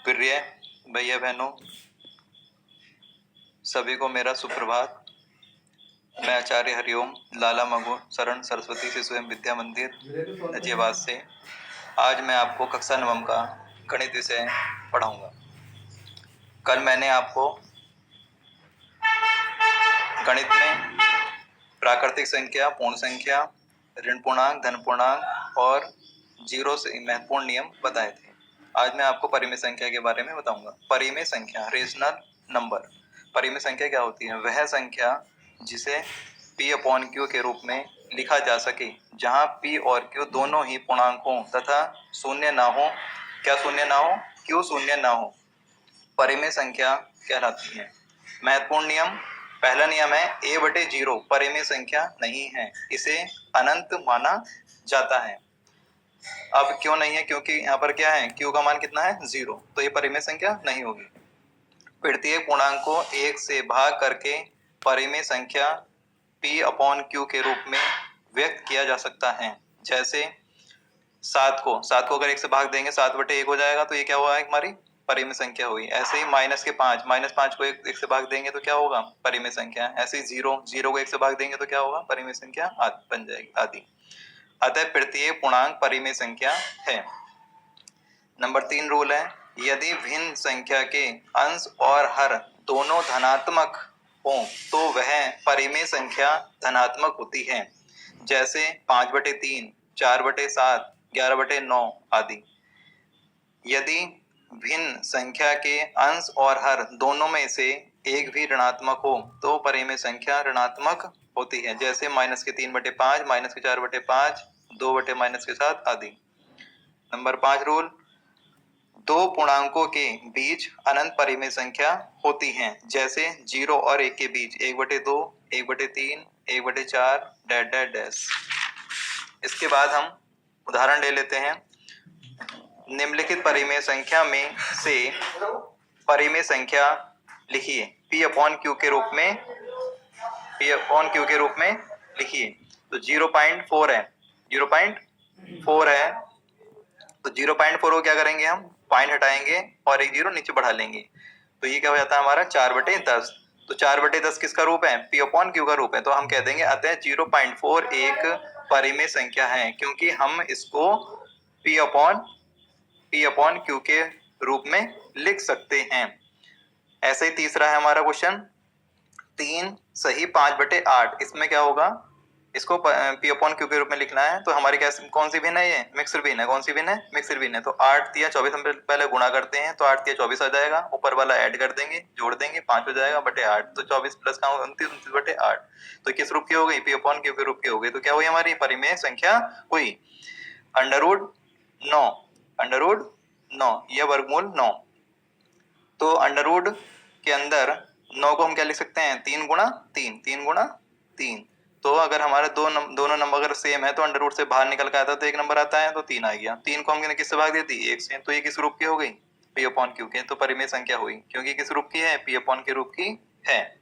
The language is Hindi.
प्रिय भैया बहनों, सभी को मेरा सुप्रभात। मैं आचार्य हरिओम लाला मगु शरण सरस्वती शिशु एवं विद्या मंदिर नजियाबाद से आज मैं आपको कक्षा 9 का गणित विषय पढ़ाऊंगा। कल मैंने आपको गणित में प्राकृतिक संख्या, पूर्ण संख्या, ऋण पूर्णांक, धन पूर्णांक और जीरो से महत्वपूर्ण नियम बताए थे। आज मैं आपको परिमेय संख्या के बारे में बताऊंगा। परिमेय संख्या, रेशनल नंबर। परिमेय संख्या क्या होती है? वह संख्या जिसे P/Q के रूप में लिखा जा सके, जहां P और Q दोनों ही पूर्णांक हों तथा शून्य ना हो। क्या शून्य ना हो? Q शून्य ना हो, परिमेय संख्या कहलाती है। महत्वपूर्ण नियम, पहला नियम है a/0 परिमेय संख्या नहीं है, इसे अनंत माना जाता है। अब क्यों नहीं है? क्योंकि यहाँ पर क्या है, Q का मान कितना है? 0, तो ये परिमेय संख्या नहीं होगी। प्रत्येक पूर्णांक को 1 से भाग करके परिमेय संख्या P/Q के रूप में व्यक्त किया जा सकता है। जैसे 7 को अगर 1 से भाग देंगे 7/1 हो जाएगा, तो ये क्या हुआ? हमारी परिमेय संख्या हुई। ऐसे ही -5 को 1 से भाग देंगे तो क्या होगा? परिमेय संख्या। ऐसे ही 0 को 1 से भाग देंगे तो क्या होगा? परिमेय संख्या बन जाएगी आदि। अतः प्रत्येक पूर्णांक परिमेय संख्या है। नंबर 3 रूल है, यदि भिन्न संख्या के अंश और हर दोनों धनात्मक हो तो वह परिमेय संख्या धनात्मक होती है। जैसे 5/3, 4/7, 11/9 आदि। यदि भिन्न संख्या के अंश और हर दोनों में से एक भी ऋणात्मक हो तो परिमेय संख्या ऋणात्मक होती है। जैसे -3/5, -4/5, 2/-7 आदि। नंबर 5 रूल, दो पूर्णांकों के बीच अनंत परिमेय संख्या होती हैं। जैसे 0 और 1 के बीच 1/2, 1/3, 1/4 ... इसके बाद हम उदाहरण ले लेते हैं। निम्नलिखित परिमेय संख्या में से परिमेय संख्या लिखिए। P/Q के रूप में लिखिए। तो 0.4 है, 0.4 है, तो 0.4 को क्या करेंगे? हम पॉइंट हटाएंगे और एक 0 नीचे बढ़ा लेंगे, तो ये क्या हो जाता है हमारा? 4/10। तो 4/10 किसका रूप है? P/Q का रूप है। तो हम कह देंगे अतः 0.4 एक परिमेय संख्या है, क्योंकि हम इसको P/Q के रूप में लिख सकते हैं। ऐसे ही तीसरा है हमारा क्वेश्चन, 3 सही 5/8। इसमें क्या होगा? इसको P/Q के रूप में लिखना है। तो हमारी कौन सी भिन्न है? ये मिक्सर भिन्न है। कौन सी भिन्न है? मिक्सर भिन्न है। तो 8 या 24 हम पहले गुणा करते हैं, तो 8 या 24 आ जाएगा। ऊपर वाला ऐड कर देंगे, जोड़ देंगे, 5 हो जाएगा बटे 8। तो 24 प्लस का 29/8। तो किस रूप की हो गई? P/Q के रूप की हो गई। तो क्या हुई? हमारी परिमेय संख्या हुई √9 या वर्गमूल 9। तो अंडरवुड के अंदर 9 को हम क्या लिख सकते हैं? 3 गुणा 3। तो अगर हमारे दोनों नंबर अगर सेम है तो अंडरवुड से बाहर निकल के आता है तो 1 नंबर आता है, तो 3 आ गया। 3 को हमने किससे भाग दी थी? 1 से। तो ये किस रूप की हो गई? P/Q के। तो परिमेय संख्या हुई, क्योंकि किस रूप की है? P/Q रूप की है।